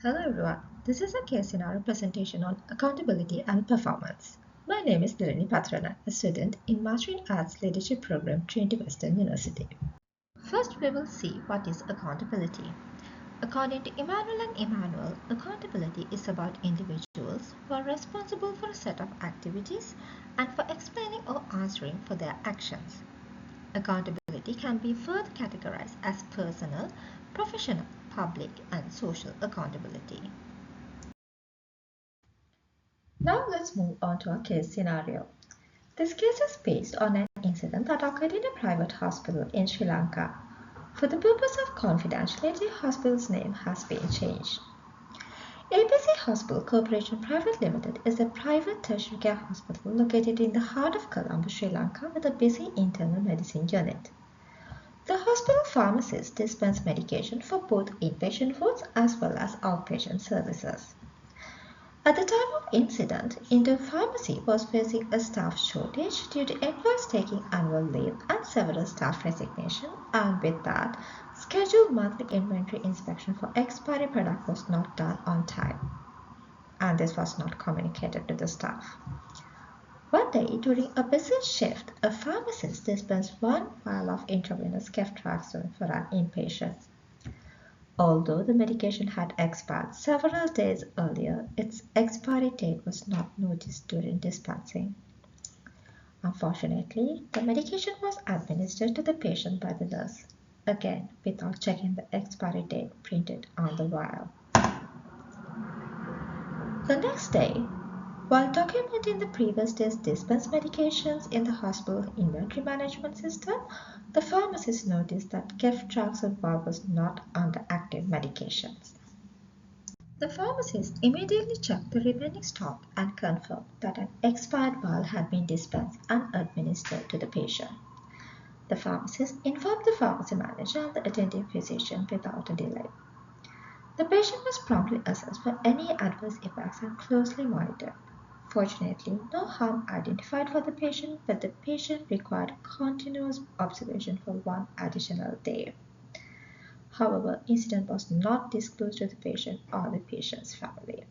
Hello everyone, this is a case scenario presentation on accountability and performance. My name is Dilini, a student in Master in Arts Leadership Program, Trinity Western University. First, we will see what is accountability. According to Emmanuel and Emmanuel, accountability is about individuals who are responsible for a set of activities and for explaining or answering for their actions. Accountability can be further categorized as personal, professional, public, and social accountability. Now let's move on to our case scenario. This case is based on an incident that occurred in a private hospital in Sri Lanka. For the purpose of confidentiality, the hospital's name has been changed. ABC Hospital Corporation Private Limited is a private tertiary care hospital located in the heart of Colombo, Sri Lanka with a busy internal medicine unit. The hospital pharmacists dispense medication for both inpatient wards as well as outpatient services. At the time of incident, Indo Pharmacy was facing a staff shortage due to employees taking annual leave and several staff resignation, and with that, scheduled monthly inventory inspection for expiry product was not done on time, and this was not communicated to the staff. One day, during a busy shift, a pharmacist dispensed one vial of intravenous ceftriaxone for an inpatient. Although the medication had expired several days earlier, its expiry date was not noticed during dispensing. Unfortunately, the medication was administered to the patient by the nurse, again without checking the expiry date printed on the vial. The next day, while documenting the previous day's dispensed medications in the hospital inventory management system, the pharmacist noticed that ceftriaxone vial was not under active medications. The pharmacist immediately checked the remaining stock and confirmed that an expired vial had been dispensed and administered to the patient. The pharmacist informed the pharmacy manager and the attending physician without a delay. The patient was promptly assessed for any adverse effects and closely monitored. Fortunately, no harm identified for the patient, but the patient required continuous observation for one additional day. However, incident was not disclosed to the patient or the patient's family.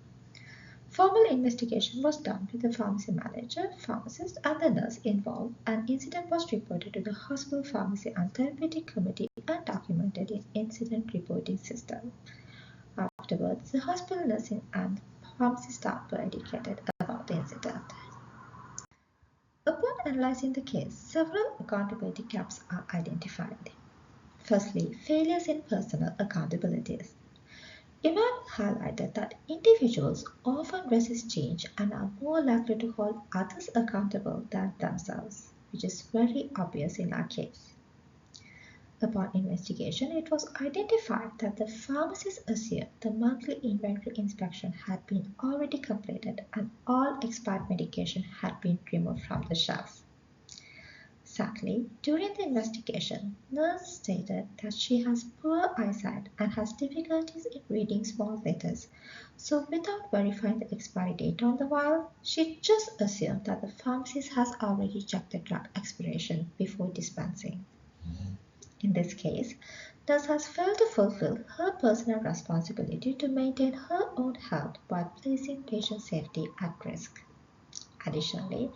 Formal investigation was done with the pharmacy manager, pharmacist, and the nurse involved, and incident was reported to the hospital pharmacy and therapeutic committee and documented in incident reporting system. Afterwards, the hospital nursing and pharmacy staff were educated about the incident. Upon analyzing the case, several accountability gaps are identified. Firstly, failures in personal accountabilities. Emmanuel highlighted that individuals often resist change and are more likely to hold others accountable than themselves, which is very obvious in our case. Upon investigation, it was identified that the pharmacist assumed the monthly inventory inspection had been already completed and all expired medication had been removed from the shelves. Sadly, during the investigation, nurse stated that she has poor eyesight and has difficulties in reading small letters, so without verifying the expiry date on the vial, she just assumed that the pharmacist has already checked the drug expiration before dispensing. In this case, nurse has failed to fulfill her personal responsibility to maintain her own health while placing patient safety at risk. Additionally,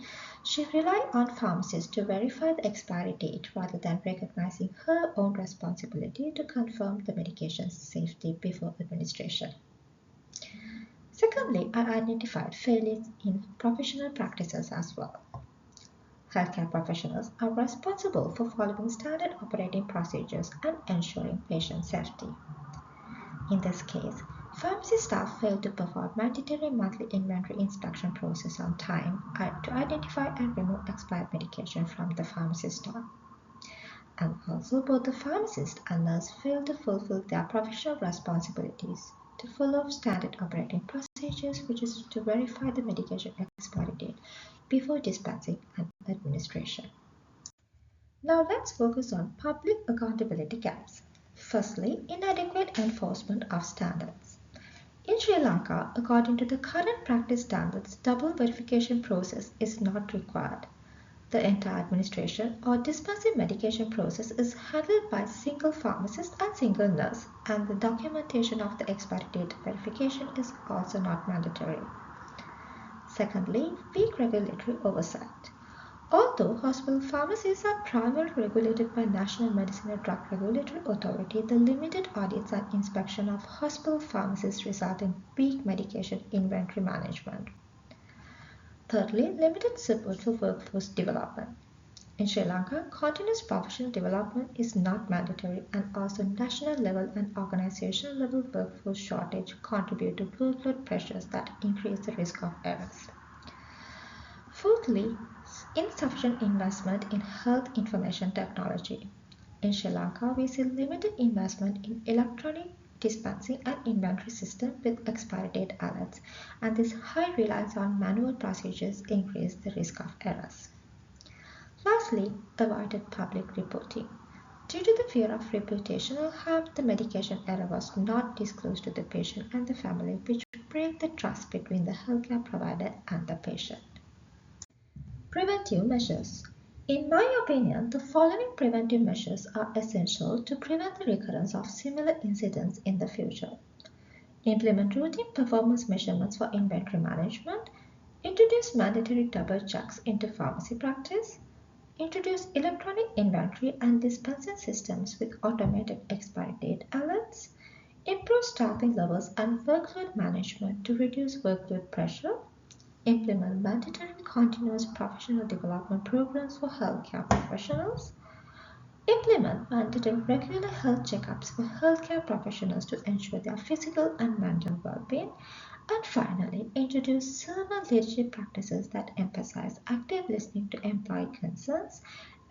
she relied on pharmacists to verify the expiry date rather than recognizing her own responsibility to confirm the medication's safety before administration. Secondly, I identified failures in professional practices as well. Healthcare professionals are responsible for following standard operating procedures and ensuring patient safety. In this case, pharmacy staff failed to perform mandatory monthly inventory inspection process on time to identify and remove expired medication from the pharmacy stock. And also, both the pharmacist and nurse failed to fulfill their professional responsibilities to follow standard operating procedures, which is to verify the medication expiry date before dispensing and administration. Now let's focus on public accountability gaps. Firstly, inadequate enforcement of standards. In Sri Lanka, according to the current practice standards, double verification process is not required. The entire administration or dispensing medication process is handled by a single pharmacist and single nurse, and the documentation of the expiry date verification is also not mandatory. Secondly, weak regulatory oversight. Although hospital pharmacies are primarily regulated by National Medicine and Drug Regulatory Authority, the limited audits and inspection of hospital pharmacies result in weak medication inventory management. Thirdly, limited support for workforce development. In Sri Lanka, continuous professional development is not mandatory, and also national level and organizational level workforce shortage contribute to workload pressures that increase the risk of errors. Fourthly, insufficient investment in health information technology. In Sri Lanka, we see limited investment in electronic dispensing and inventory system with expiry date alerts, and this high reliance on manual procedures increase the risk of errors. Lastly, avoided public reporting. Due to the fear of reputational harm, the medication error was not disclosed to the patient and the family, which break the trust between the healthcare provider and the patient. Preventive measures. In my opinion, the following preventive measures are essential to prevent the recurrence of similar incidents in the future. Implement routine performance measurements for inventory management. Introduce mandatory double checks into pharmacy practice. Introduce electronic inventory and dispensing systems with automated expiry date alerts. Improve staffing levels and workload management to reduce workload pressure. Implement mandatory continuous professional development programs for healthcare professionals. Implement mandatory regular health checkups for healthcare professionals to ensure their physical and mental well-being. And finally, introduce servant leadership practices that emphasize active listening to employee concerns,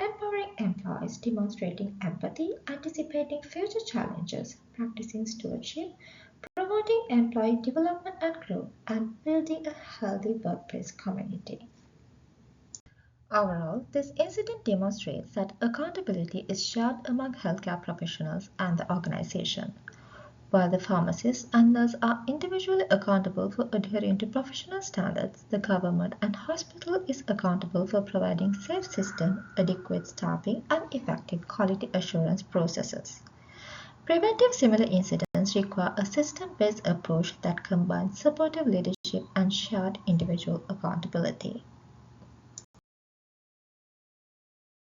empowering employees, demonstrating empathy, anticipating future challenges, practicing stewardship, promoting employee development and growth, and building a healthy workplace community. Overall, this incident demonstrates that accountability is shared among healthcare professionals and the organization. While the pharmacists and nurses are individually accountable for adhering to professional standards, the government and hospital is accountable for providing safe system, adequate staffing, and effective quality assurance processes. Preventive similar incidents require a system-based approach that combines supportive leadership and shared individual accountability.